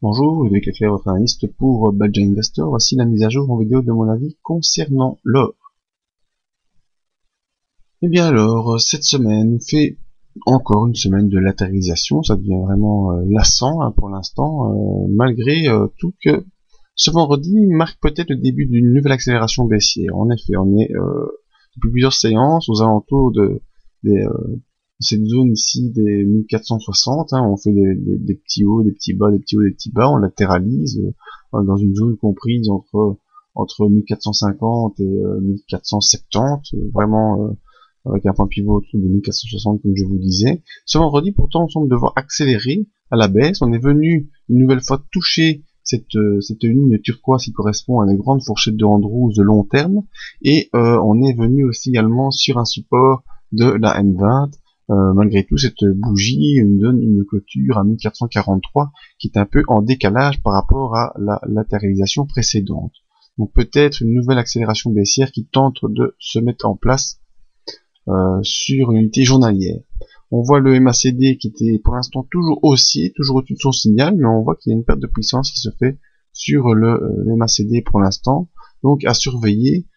Bonjour, Ludovic Leclerc, votre analyste pour Badger Investor. Voici la mise à jour en vidéo de mon avis concernant l'or. Eh bien alors, cette semaine fait encore une semaine de latéralisation. Ça devient vraiment lassant pour l'instant, malgré tout que ce vendredi marque peut-être le début d'une nouvelle accélération baissière. En effet, on est depuis plusieurs séances aux alentours des cette zone ici des 1460, on fait des petits hauts, des petits bas, des petits hauts, des petits bas, on latéralise dans une zone comprise entre 1450 et 1470, vraiment avec un point pivot autour de 1460 comme je vous disais. Ce vendredi pourtant on semble devoir accélérer à la baisse. On est venu une nouvelle fois toucher cette ligne turquoise qui correspond à une grande fourchette de Andrews de long terme, et on est venu aussi également sur un support de la M20. Malgré tout, cette bougie nous donne une clôture à 1443 qui est un peu en décalage par rapport à la latéralisation précédente. Donc peut-être une nouvelle accélération baissière qui tente de se mettre en place sur une unité journalière. On voit le MACD qui était pour l'instant toujours haussier, toujours au-dessus de son signal, mais on voit qu'il y a une perte de puissance qui se fait sur le MACD pour l'instant. Donc à surveiller,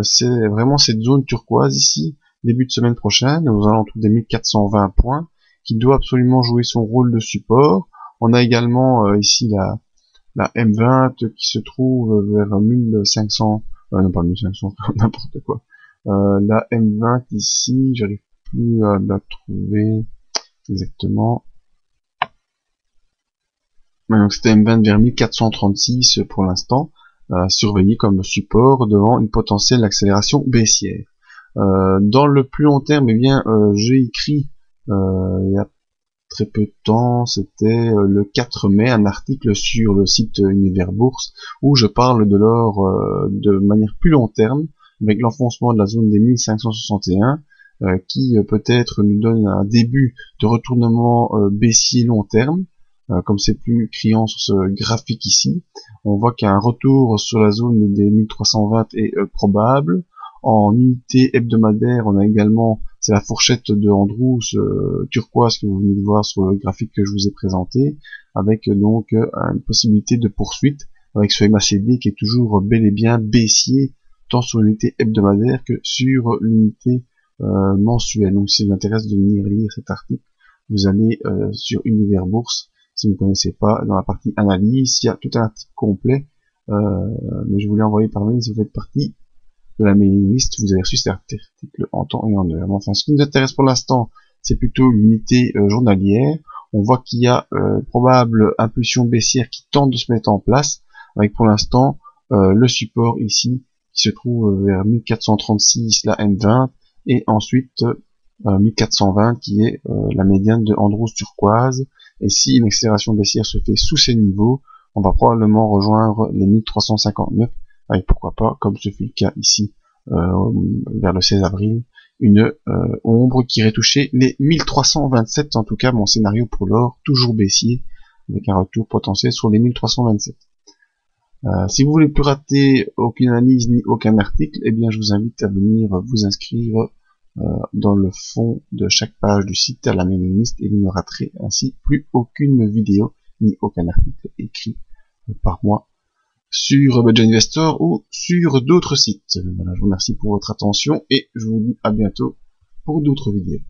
c'est vraiment cette zone turquoise ici, début de semaine prochaine, aux alentours des 1420 points, qui doit absolument jouer son rôle de support. On a également ici la M20 qui se trouve vers 1500, non pas 1500, n'importe quoi. La M20 ici, j'arrive plus à la trouver exactement. Donc c'était M20 vers 1436 pour l'instant, surveillé comme support devant une potentielle accélération baissière. Dans le plus long terme, eh bien, j'ai écrit il y a très peu de temps, c'était le 4 mai, un article sur le site Univers Bourse où je parle de l'or de manière plus long terme, avec l'enfoncement de la zone des 1561, qui peut-être nous donne un début de retournement baissier long terme, comme c'est plus criant sur ce graphique ici. On voit qu'un retour sur la zone des 1320 est probable. En unité hebdomadaire, on a également, c'est la fourchette de Andrews turquoise que vous venez de voir sur le graphique que je vous ai présenté, avec donc une possibilité de poursuite avec ce MACD qui est toujours bel et bien baissier, tant sur l'unité hebdomadaire que sur l'unité mensuelle. Donc si ça vous intéresse de venir lire cet article, vous allez sur Univers Bourse. Si vous ne connaissez pas, dans la partie analyse, il y a tout un article complet, mais je vous l'ai envoyé par mail si vous faites partie de la mailing list, vous avez reçu cet article en temps et en heure. Enfin, ce qui nous intéresse pour l'instant, c'est plutôt l'unité journalière. On voit qu'il y a probable impulsion baissière qui tente de se mettre en place, avec pour l'instant le support ici, qui se trouve vers 1436, la M20, et ensuite 1420, qui est la médiane de Andrews turquoise. Et si une accélération baissière se fait sous ces niveaux, on va probablement rejoindre les 1359, avec pourquoi pas, comme ce fut le cas ici vers le 16 avril, une ombre qui irait toucher les 1327, en tout cas mon scénario pour l'or, toujours baissier, avec un retour potentiel sur les 1327. Si vous voulez plus rater aucune analyse ni aucun article, eh bien je vous invite à venir vous inscrire dans le fond de chaque page du site à la mailing list, et vous ne raterez ainsi plus aucune vidéo ni aucun article écrit par moi sur Badger Investor ou sur d'autres sites. Voilà, je vous remercie pour votre attention et je vous dis à bientôt pour d'autres vidéos.